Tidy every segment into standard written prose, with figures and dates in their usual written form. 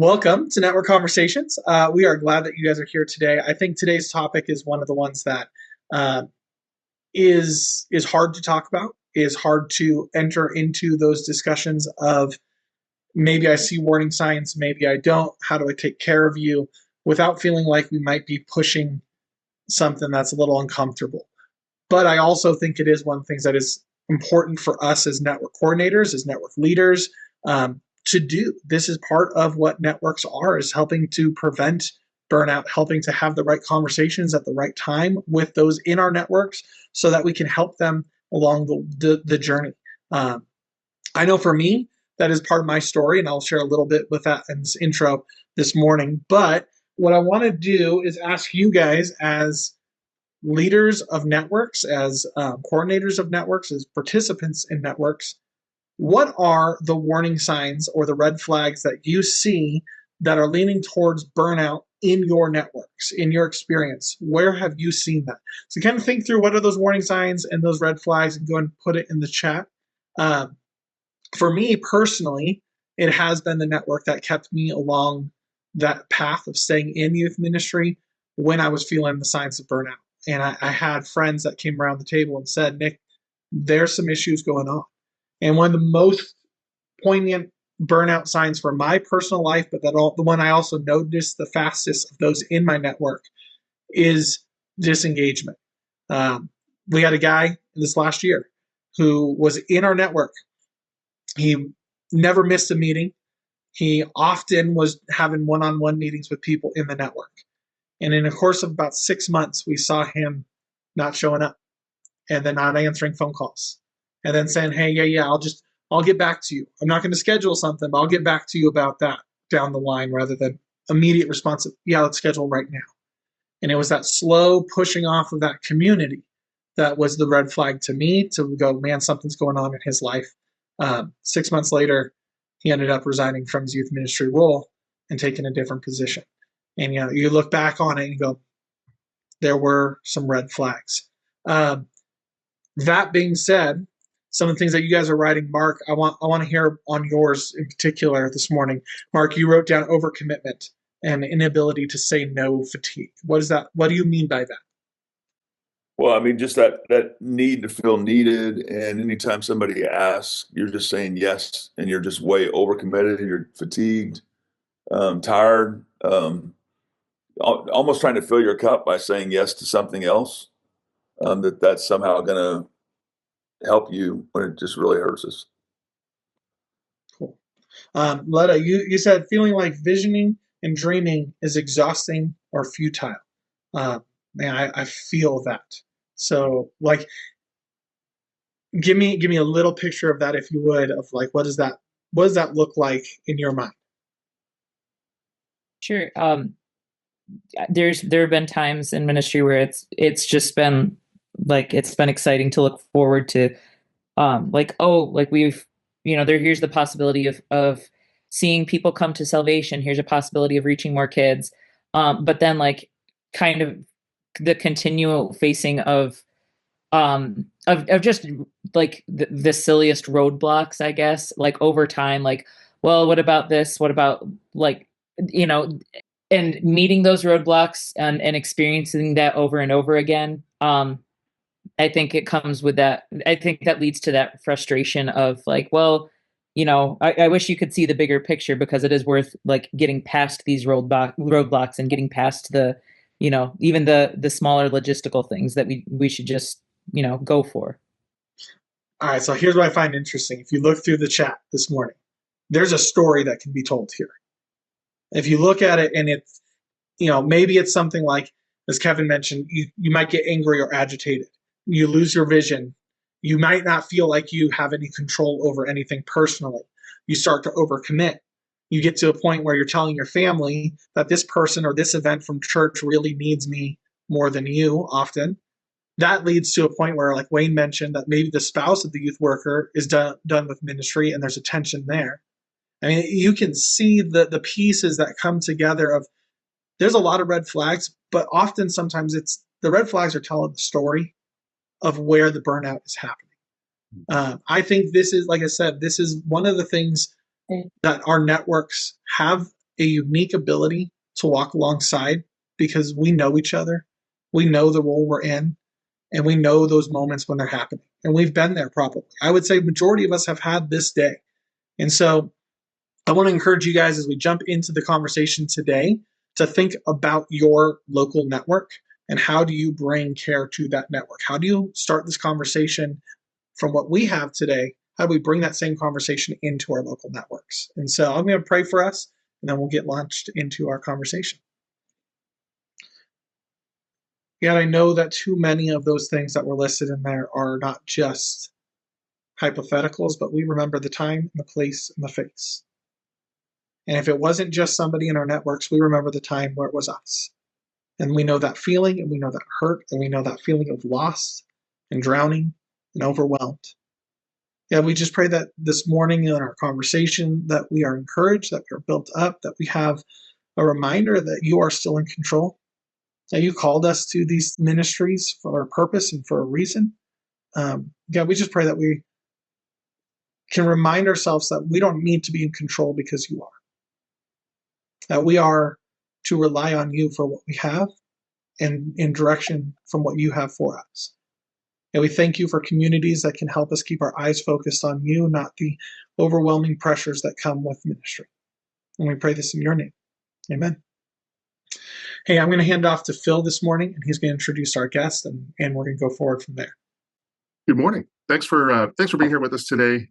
Welcome to Network Conversations. We are glad that you guys are here today. I think today's topic is one of the ones that uh, is hard to talk about, is hard to enter into those discussions of maybe I see warning signs, maybe I don't. How do I take care of you without feeling like we might be pushing something that's a little uncomfortable? But I also think it is one of the things that is important for us as network coordinators, as network leaders, to do. This is part of what networks are, is helping to prevent burnout, helping to have the right conversations at the right time with those in our networks so that we can help them along the journey. I know for me, that is part of my story, and I'll share a little bit with that in this intro this morning. But what I want to do is ask you guys, as leaders of networks, as coordinators of networks, as participants in networks, what are the warning signs or the red flags that you see that are leaning towards burnout in your networks, in your experience? Where have you seen that? So kind of think through what are those warning signs and those red flags and go and put it in the chat. For me personally, it has been the network that kept me along that path of staying in youth ministry when I was feeling the signs of burnout. And I had friends that came around the table and said, Nick, there's some issues going on. And one of the most poignant burnout signs for my personal life, but the one I also noticed the fastest of those in my network, is disengagement. We had a guy this last year who was in our network. He never missed a meeting. He often was having one-on-one meetings with people in the network. And in the course of about 6 months, we saw him not showing up and then not answering phone calls and then saying, hey, yeah, I'll get back to you. I'm not going to schedule something, but I'll get back to you about that down the line, rather than immediate response of, yeah, let's schedule right now. And it was that slow pushing off of that community that was the red flag to me to go, man, something's going on in his life. 6 months later, he ended up resigning from his youth ministry role and taking a different position. And you look back on it and you go, there were some red flags. That being said, some of the things that you guys are writing, Mark, I want to hear on yours in particular this morning. Mark, you wrote down overcommitment and inability to say no fatigue. What is that? What do you mean by that? Well, I mean, just that need to feel needed. And anytime somebody asks, you're just saying yes, and you're just way overcommitted. You're fatigued, tired, almost trying to fill your cup by saying yes to something else, that's somehow going to help you when it just really hurts us. Cool. Letta, you said feeling like visioning and dreaming is exhausting or futile. Man, I feel that. So, like, give me a little picture of that, if you would, of like, what does that look like in your mind? Sure. There have been times in ministry where it's just been like, it's been exciting to look forward to, we've, here's the possibility of seeing people come to salvation. Here's a possibility of reaching more kids. But then, like, kind of the continual facing of just like the silliest roadblocks, I guess, like over time, like, well, what about this? What about, like, and meeting those roadblocks and experiencing that over and over again. I think it comes with that. I think that leads to that frustration of like, well, I wish you could see the bigger picture, because it is worth like getting past these roadblocks and getting past the, even the smaller logistical things that we should just, go for. All right. So here's what I find interesting. If you look through the chat this morning, there's a story that can be told here. If you look at it and it's, maybe it's something like, as Kevin mentioned, you might get angry or agitated. You lose your vision. You might not feel like you have any control over anything personally. You start to overcommit. You get to a point where you're telling your family that this person or this event from church really needs me more than you often. That leads to a point where, like Wayne mentioned, that maybe the spouse of the youth worker is done with ministry and there's a tension there. I mean, you can see the pieces that come together of, there's a lot of red flags, but often sometimes it's the red flags are telling the story of where the burnout is happening. I think this is, like I said, this is one of the things that our networks have a unique ability to walk alongside because we know each other. We know the role we're in, and we know those moments when they're happening. And we've been there probably. I would say majority of us have had this day. And so I want to encourage you guys as we jump into the conversation today to think about your local network and how do you bring care to that network? How do you start this conversation from what we have today? How do we bring that same conversation into our local networks? And so I'm going to pray for us, and then we'll get launched into our conversation. Yet I know that too many of those things that were listed in there are not just hypotheticals, but we remember the time and the place and the face. And if it wasn't just somebody in our networks, we remember the time where it was us. And we know that feeling, and we know that hurt, and we know that feeling of loss and drowning and overwhelmed. Yeah, we just pray that this morning in our conversation that we are encouraged, that we're built up, that we have a reminder that you are still in control, that you called us to these ministries for a purpose and for a reason. We just pray that we can remind ourselves that we don't need to be in control because you are. That we are to rely on you for what we have and in direction from what you have for us. And we thank you for communities that can help us keep our eyes focused on you, not the overwhelming pressures that come with ministry. And we pray this in your name. Amen. Hey, I'm going to hand off to Phil this morning, and he's going to introduce our guest, and we're going to go forward from there. Good morning. Thanks for being here with us today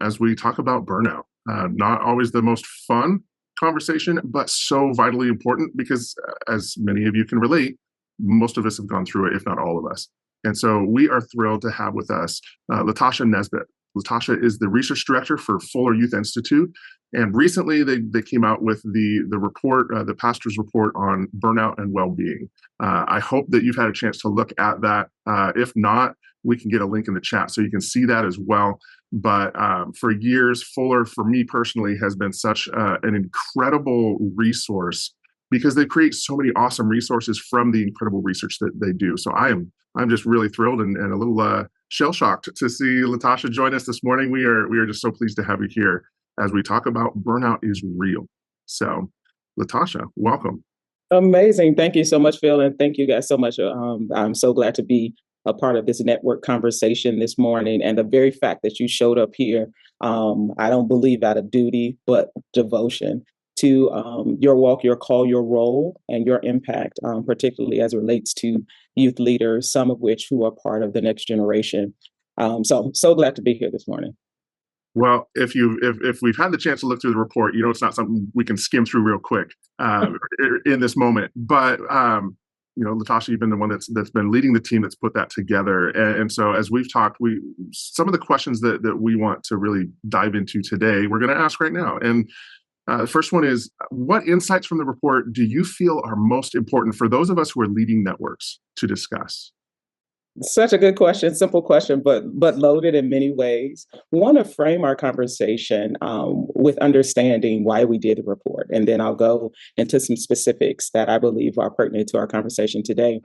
as we talk about burnout. Not always the most fun conversation, but so vitally important because, as many of you can relate, most of us have gone through it, if not all of us. And so we are thrilled to have with us LaTasha Nesbitt. LaTasha is the research director for Fuller Youth Institute. And recently they came out with the report, the pastor's report on burnout and well-being. I hope that you've had a chance to look at that. If not, we can get a link in the chat so you can see that as well. But for years, Fuller, for me personally, has been such an incredible resource because they create so many awesome resources from the incredible research that they do. So I'm just really thrilled and a little shell-shocked to see LaTasha join us this morning. We are just so pleased to have you here as we talk about burnout is real. So, LaTasha, welcome. Amazing. Thank you so much, Phil, and thank you guys so much. I'm so glad to be a part of this network conversation this morning. And the very fact that you showed up here, I don't believe out of duty, but devotion to your walk, your call, your role, and your impact, particularly as it relates to youth leaders, some of which who are part of the next generation. So I'm so glad to be here this morning. Well, if we've had the chance to look through the report, it's not something we can skim through real quick in this moment. But LaTasha, you've been the one that's been leading the team that's put that together. And so as we've talked, some of the questions that we want to really dive into today, we're going to ask right now. And the first one is, what insights from the report do you feel are most important for those of us who are leading networks to discuss? Such a good question, simple question, but loaded in many ways. We want to frame our conversation with understanding why we did the report, and then I'll go into some specifics that I believe are pertinent to our conversation today.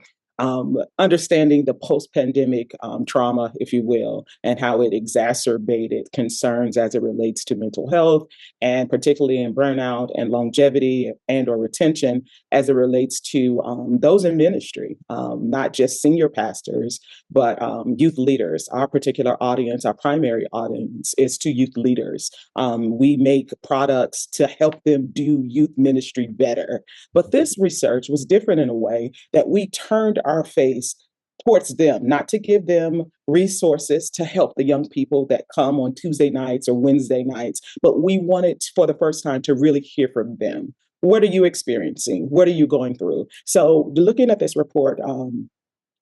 Understanding the post-pandemic trauma, if you will, and how it exacerbated concerns as it relates to mental health, and particularly in burnout and longevity and or retention as it relates to those in ministry, not just senior pastors, but youth leaders. Our particular audience, our primary audience is to youth leaders. We make products to help them do youth ministry better. But this research was different in a way that we turned our face towards them, not to give them resources to help the young people that come on Tuesday nights or Wednesday nights, but we wanted for the first time to really hear from them. What are you experiencing? What are you going through? So looking at this report on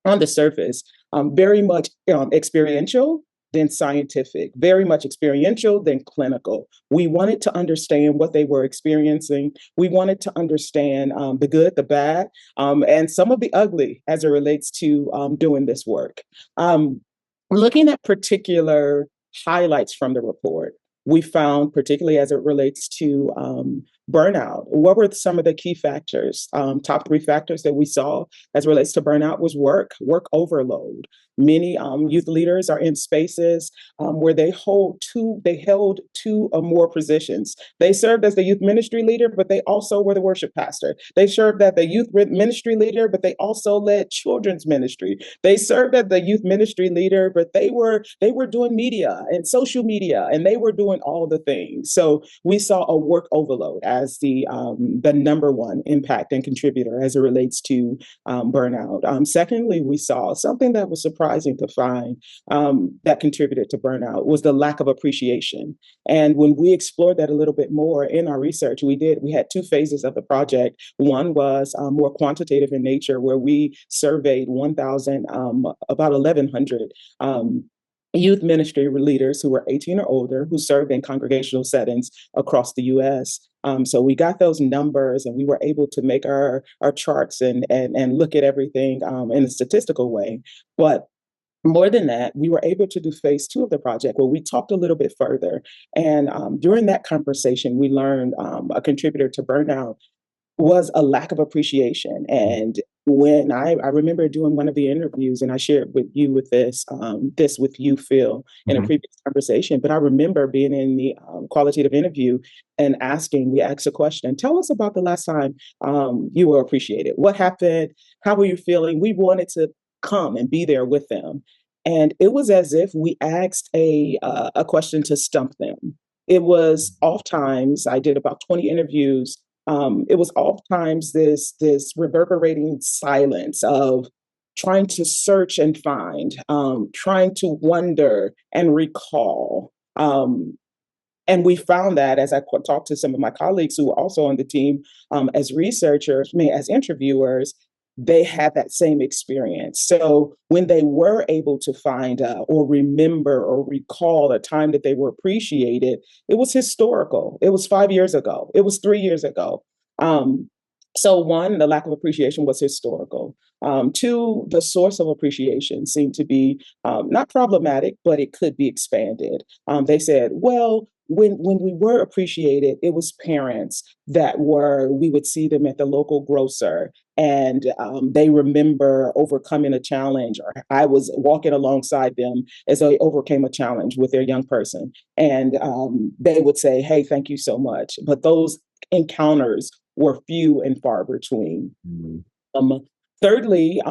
the surface, very much experiential, then scientific, very much experiential, then clinical. We wanted to understand what they were experiencing. We wanted to understand the good, the bad, and some of the ugly as it relates to doing this work. Looking at particular highlights from the report, we found, particularly as it relates to burnout, what were some of the key factors? Top 3 factors that we saw as it relates to burnout was work overload, Many youth leaders are in spaces where they held two or more positions. They served as the youth ministry leader, but they also were the worship pastor. They served as the youth ministry leader, but they also led children's ministry. They served as the youth ministry leader, but they were doing media and social media, and they were doing all the things. So we saw a work overload as the number one impact and contributor as it relates to burnout. Secondly, we saw something that was surprising to find that contributed to burnout was the lack of appreciation. And when we explored that a little bit more in our research, we had two phases of the project. One was more quantitative in nature, where we surveyed about 1,100 youth ministry leaders who were 18 or older who served in congregational settings across the U.S. So we got those numbers, and we were able to make our charts and look at everything in a statistical way. But more than that, we were able to do phase two of the project, where we talked a little bit further. And during that conversation, we learned a contributor to burnout was a lack of appreciation. And when I remember doing one of the interviews, and I shared with you this with you, Phil, in a previous conversation, but I remember being in the qualitative interview and we asked a question: tell us about the last time you were appreciated. What happened? How were you feeling? We wanted to come and be there with them. And it was as if we asked a question to stump them. It was oftentimes, I did about 20 interviews. It was oftentimes this reverberating silence of trying to search and find, trying to wonder and recall. And we found that as I talked to some of my colleagues who were also on the team as researchers, as interviewers, they had that same experience. So when they were able to find or remember or recall a time that they were appreciated, it was historical. It was 5 years ago. It was 3 years ago. So one, the lack of appreciation was historical. Two, the source of appreciation seemed to be not problematic, but it could be expanded. They said, well, when we were appreciated, it was parents we would see them at the local grocer, and they remember overcoming a challenge, or I was walking alongside them as they overcame a challenge with their young person. And they would say, hey, thank you so much. But those encounters were few and far between. Thirdly,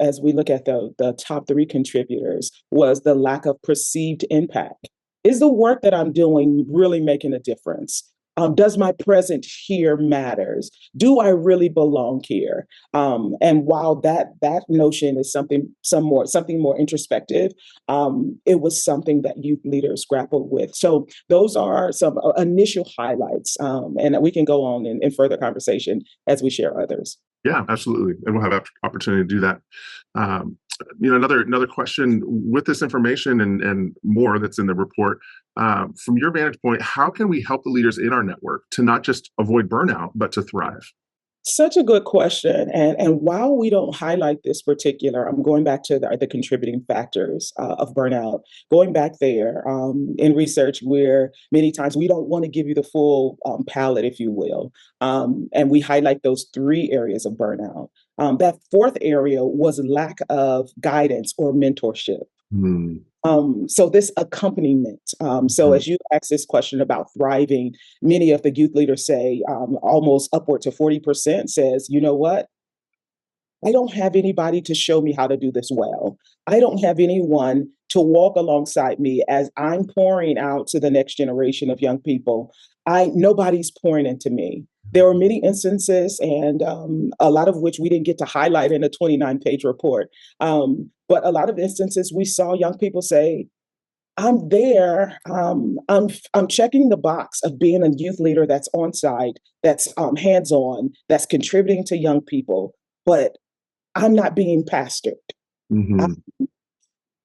as we look at the top three contributors, was the lack of perceived impact. Is the work that I'm doing really making a difference? Does my presence here matters? Do I really belong here? And while that notion is something more introspective, it was something that youth leaders grappled with. So those are some initial highlights, and we can go on in further conversation as we share others. Yeah, absolutely, and we'll have opportunity to do that. Another question with this information and more that's in the report. From your vantage point, how can we help the leaders in our network to not just avoid burnout, but to thrive? Such a good question. And while we don't highlight this particular, I'm going back to the contributing factors of burnout, going back there in research where many times we don't want to give you the full palette, if you will. And we highlight those three areas of burnout. That fourth area was lack of guidance or mentorship. So this accompaniment. So as you ask this question about thriving, many of the youth leaders say almost upward to 40% says, you know what? I don't have anybody to show me how to do this well. I don't have anyone to walk alongside me as I'm pouring out to the next generation of young people. Nobody's pouring into me. There were many instances, and a lot of which we didn't get to highlight in a 29-page report. But a lot of instances, we saw young people say, I'm there. I'm checking the box of being a youth leader that's on site, that's hands-on, that's contributing to young people, but I'm not being pastored.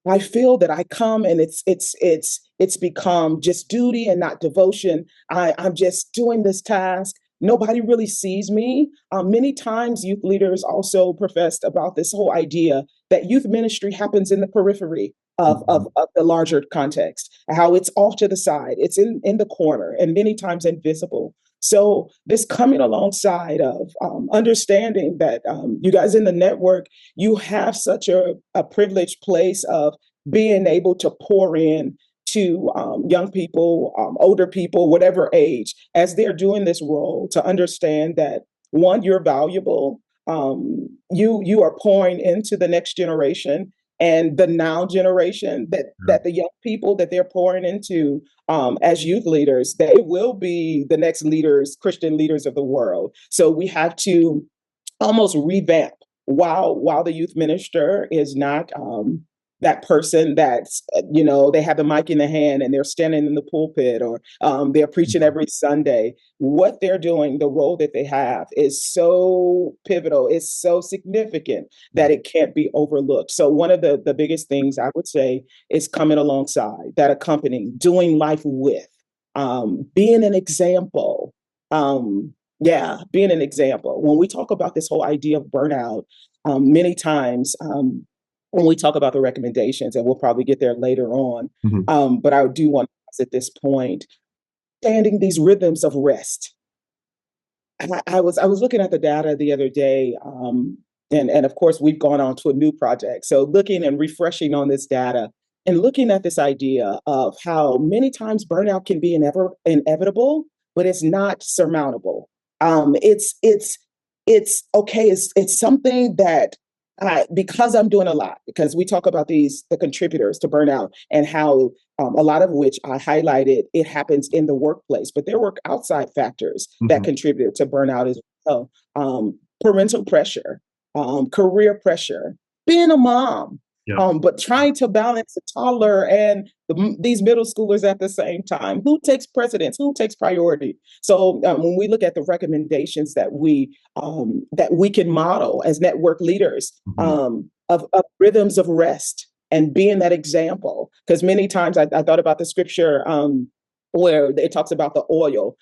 I feel that I come and it's become just duty and not devotion. I'm just doing this task. Nobody really sees me. Many times youth leaders also professed about this whole idea that youth ministry happens in the periphery of the larger context, how it's off to the side, it's in the corner, and many times invisible. So this coming alongside of understanding that you guys in the network, you have such a privileged place of being able to pour in to young people, older people, whatever age, as they're doing this role, to understand that one, you're valuable. You are pouring into the next generation and the now generation, that the young people that they're pouring into as youth leaders, they will be the next leaders, Christian leaders of the world. So we have to almost revamp while the youth minister is not that person that's they have the mic in the hand and they're standing in the pulpit, or they're preaching every Sunday. What they're doing, the role that they have, is so pivotal, it's so significant that it can't be overlooked. So one of the biggest things I would say is coming alongside, that accompanying, doing life with, being an example. Yeah, being an example. When we talk about this whole idea of burnout, many times when we talk about the recommendations, and we'll probably get there later on, but I do want to at this point, standing these rhythms of rest. And I was looking at the data the other day, and of course we've gone on to a new project. So looking and refreshing on this data and looking at this idea of how many times burnout can be inevitable, but it's not surmountable. It's okay. It's something that because I'm doing a lot, because we talk about the contributors to burnout, and how a lot of which I highlighted, it happens in the workplace, but there were outside factors that contribute to burnout as well. Parental pressure, career pressure, being a mom, but trying to balance a toddler and these middle schoolers at the same time. Who takes precedence? Who takes priority? So when we look at the recommendations that we can model as network leaders, of rhythms of rest and being that example, because many times I thought about the scripture where it talks about the oil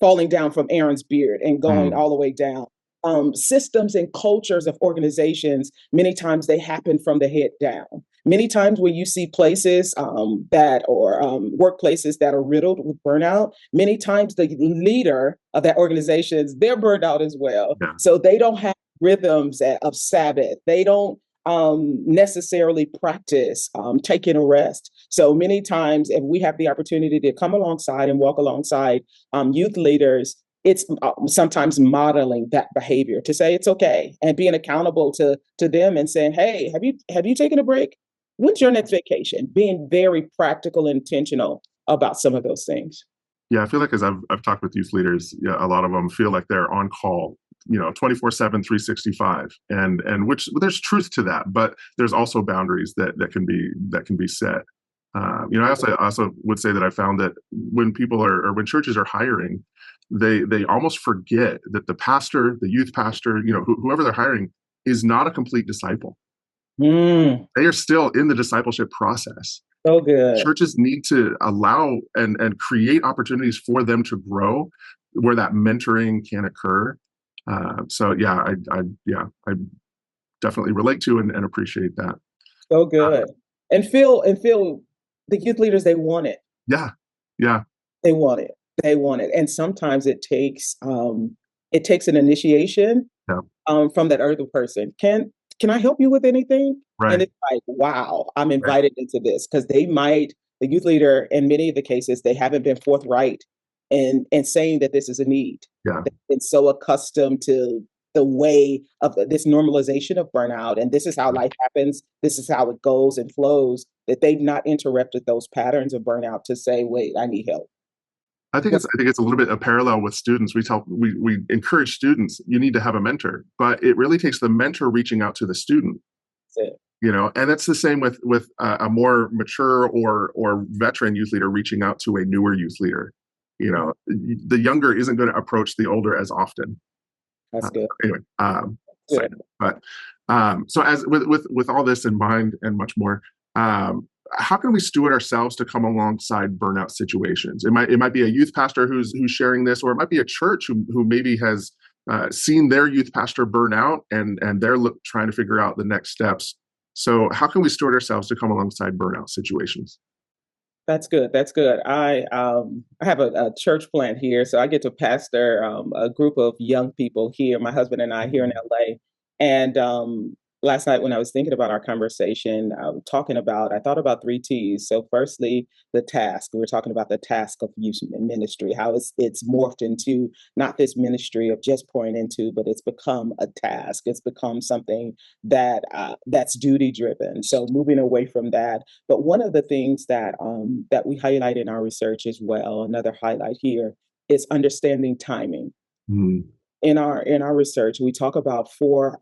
falling down from Aaron's beard and going all the way down. Systems and cultures of organizations, many times they happen from the head down. Many times when you see places workplaces that are riddled with burnout, many times the leader of that organization, they're burned out as well. Yeah. So they don't have rhythms of Sabbath. They don't necessarily practice taking a rest. So many times, if we have the opportunity to come alongside and walk alongside youth leaders, it's sometimes modeling that behavior, to say it's okay and being accountable to them and saying, hey, have you taken a break? When's your next vacation? Being very practical and intentional about some of those things. Yeah, I feel like as I've talked with youth leaders, a lot of them feel like they're on call, 24/7, 365, and which there's truth to that, but there's also boundaries that can be set. I also would say that I found that when when churches are hiring, they almost forget that the pastor, the youth pastor, whoever they're hiring, is not a complete disciple. They are still in the discipleship process. So good. Churches need to allow and create opportunities for them to grow, where that mentoring can occur. I definitely relate to and appreciate that. So good. And feel the youth leaders, they want it. Yeah. They want it. And sometimes it takes an initiation from that other person. Can I help you with anything? Right. And it's like, wow, I'm invited into this, because the youth leader, in many of the cases, they haven't been forthright in saying that this is a need. Yeah. They've been so accustomed to the way of this normalization of burnout, and this is how life happens, this is how it goes and flows, that they've not interrupted those patterns of burnout to say, wait, I need help. I think it's a little bit a parallel with students. We encourage students, you need to have a mentor, but it really takes the mentor reaching out to the student. That's it. And that's the same with a more mature or veteran youth leader reaching out to a newer youth leader. The younger isn't going to approach the older as often. That's good. Anyway, Good. but so as with all this in mind and much more, how can we steward ourselves to come alongside burnout situations? It might be a youth pastor who's sharing this, or it might be a church who maybe has seen their youth pastor burn out and they're trying to figure out the next steps. So how can we steward ourselves to come alongside burnout situations? That's good. That's good. I have a church plant here, so I get to pastor a group of young people here. My husband and I here in LA. And last night when I was thinking about our conversation, I thought about three T's. So firstly, the task. We were talking about the task of youth ministry, how it's morphed into not this ministry of just pouring into, but it's become a task. It's become something that's duty driven. So moving away from that. But one of the things that we highlight in our research as well, another highlight here, is understanding timing. Mm. In our research, we talk about four,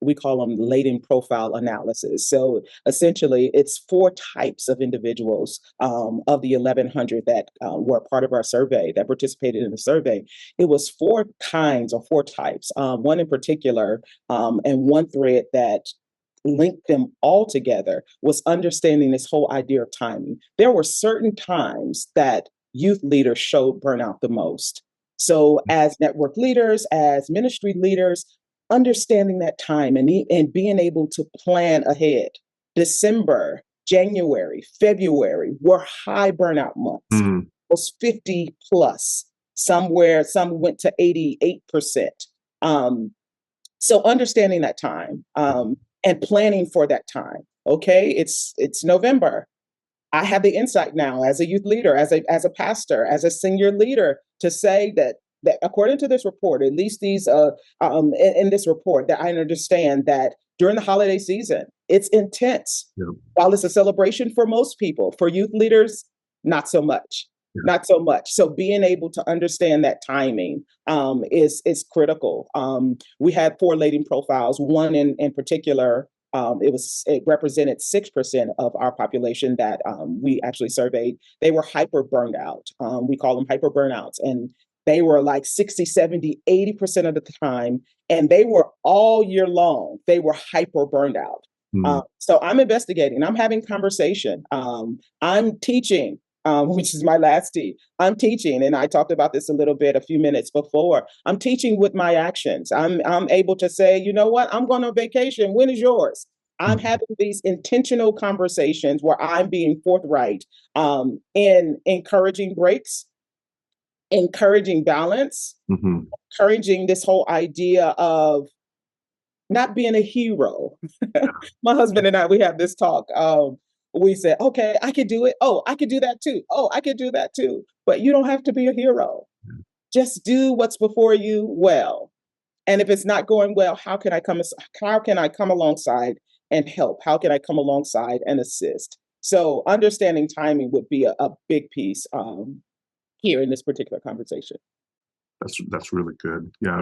we call them latent profile analysis. So essentially, it's four types of individuals of the 1,100 that were part of our survey, that participated in the survey. It was four kinds or four types, one in particular, and one thread that linked them all together was understanding this whole idea of timing. There were certain times that youth leaders showed burnout the most. So as network leaders, as ministry leaders, understanding that time and being able to plan ahead. December, January, February were high burnout months. Mm. Was 50 plus, some went to 88%. So understanding that time and planning for that time. Okay, it's November. I have the insight now as a youth leader, as a pastor, as a senior leader, to say that according to this report, at least these in this report, that I understand that during the holiday season, it's intense. Yeah. While it's a celebration for most people, for youth leaders, not so much. Yeah. Not so much. So being able to understand that timing is critical. We had four latent profiles. One in particular, it represented 6% of our population that we actually surveyed. They were hyper burned out. We call them hyper burnouts. And they were like 60, 70, 80% of the time. And they were all year long. They were hyper burned out. So I'm investigating. I'm having conversation. I'm teaching. Which is my last T. I'm teaching, and I talked about this a little bit a few minutes before. I'm teaching with my actions. I'm able to say, you know what? I'm going on vacation. When is yours? I'm having these intentional conversations where I'm being forthright in encouraging breaks, encouraging balance, encouraging this whole idea of not being a hero. My husband and I, we have this talk. We said, okay, I could do it. Oh, I could do that too. Oh, I could do that too. But you don't have to be a hero. Just do what's before you well. And if it's not going well, how can I come alongside and help? How can I come alongside and assist? So understanding timing would be a big piece here in this particular conversation. That's really good. Yeah.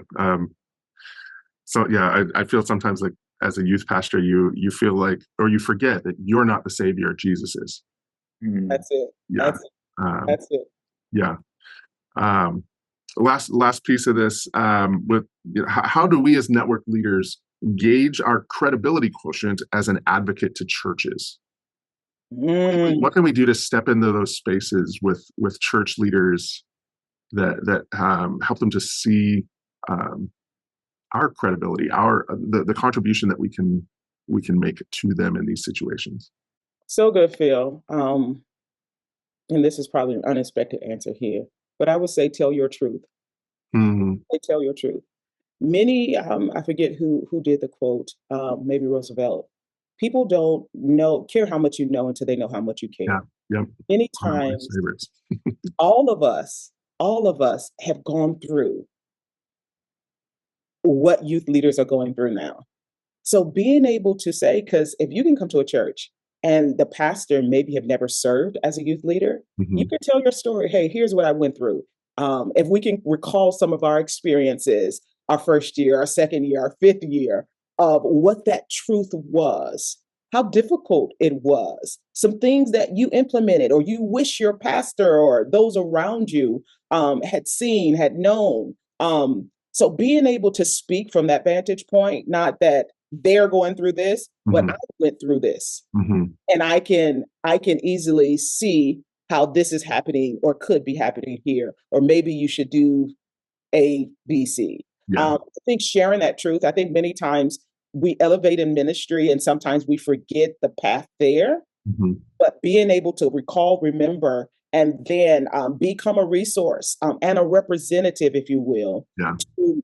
So yeah, I feel sometimes like as a youth pastor, you feel like, or you forget that you're not the savior, Jesus is. That's it. Yeah. That's it. Yeah. Last piece of this, with how do we as network leaders gauge our credibility quotient as an advocate to churches? What can we do to step into those spaces with church leaders that help them to see our credibility, the contribution that we can make to them in these situations? So good, Phil. And this is probably an unexpected answer here, but I would say tell your truth. Tell your truth. Many, I forget who did the quote, maybe Roosevelt. People don't care how much you know until they know how much you care. Yeah. Yep. Many times, all of us have gone through what youth leaders are going through now. So being able to say, because if you can come to a church and the pastor maybe have never served as a youth leader, you can tell your story. Hey, here's what I went through. If we can recall some of our experiences, our first year, our second year, our fifth year, of what that truth was, how difficult it was, some things that you implemented or you wish your pastor or those around you had seen, had known. So being able to speak from that vantage point, not that they're going through this, but I went through this, and I can easily see how this is happening or could be happening here, or maybe you should do A, B, C. I think sharing that truth. I think many times we elevate in ministry, and sometimes we forget the path there. Mhm. But being able to recall, remember, and then become a resource and a representative, if you will, Yeah.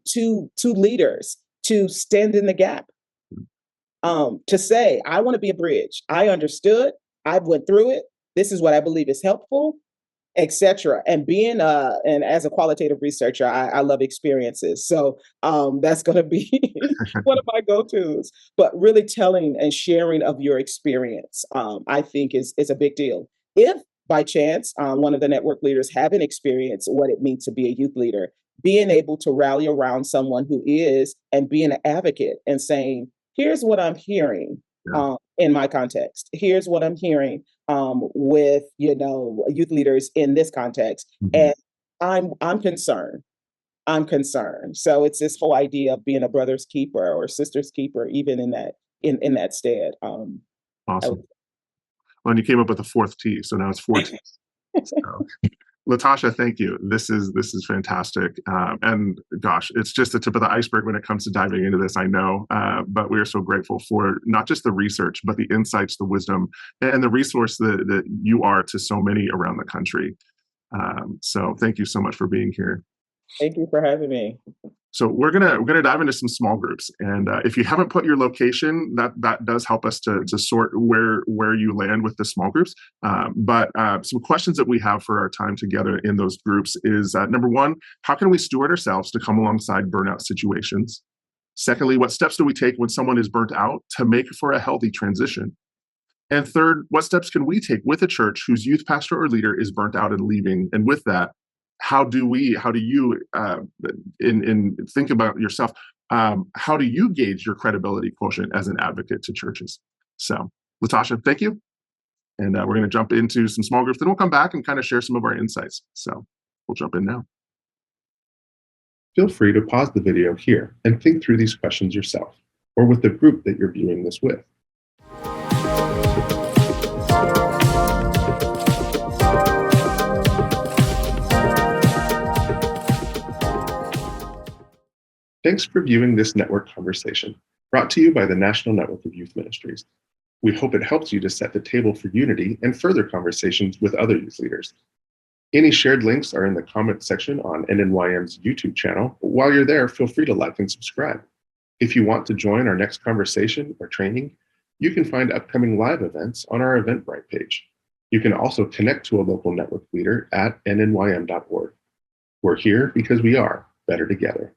to leaders to stand in the gap, to say, I want to be a bridge. I understood. I went through it. This is what I believe is helpful, etc. And being and as a qualitative researcher, I love experiences. So that's going to be one of my go-tos. But really telling and sharing of your experience, I think is a big deal. If by chance one of the network leaders haven't experienced what it means to be a youth leader, being able to rally around someone who is and being an advocate and saying, here's what I'm hearing Yeah. in my context. Here's what I'm hearing with youth leaders in this context, Mhm. and I'm concerned. I'm concerned. So it's this whole idea of being a brother's keeper or sister's keeper, even in that stead. Awesome. Well, and you came up with the fourth T, so now it's four T's. So, LaTasha, thank you. This is fantastic, and gosh, it's just the tip of the iceberg when it comes to diving into this. I know, but we are so grateful for not just the research, but the insights, the wisdom, and the resource that you are to so many around the country. So, thank you so much for being here. Thank you for having me. So we're gonna dive into some small groups, and if you haven't put your location, that does help us to sort where you land with the small groups. But some questions that we have for our time together in those groups is number one, how can we steward ourselves to come alongside burnout situations? Secondly, what steps do we take when someone is burnt out to make for a healthy transition? And third, what steps can we take with a church whose youth pastor or leader is burnt out and leaving? And with that, how do you, in think about yourself, how do you gauge your credibility quotient as an advocate to churches? So, LaTasha, thank you. And we're going to jump into some small groups. Then we'll come back and kind of share some of our insights. So we'll jump in now. Feel free to pause the video here and think through these questions yourself or with the group that you're viewing this with. Thanks for viewing this network conversation, brought to you by the National Network of Youth Ministries. We hope it helps you to set the table for unity and further conversations with other youth leaders. Any shared links are in the comment section on NNYM's YouTube channel. While you're there, feel free to like and subscribe. If you want to join our next conversation or training, you can find upcoming live events on our Eventbrite page. You can also connect to a local network leader at nnym.org. We're here because we are better together.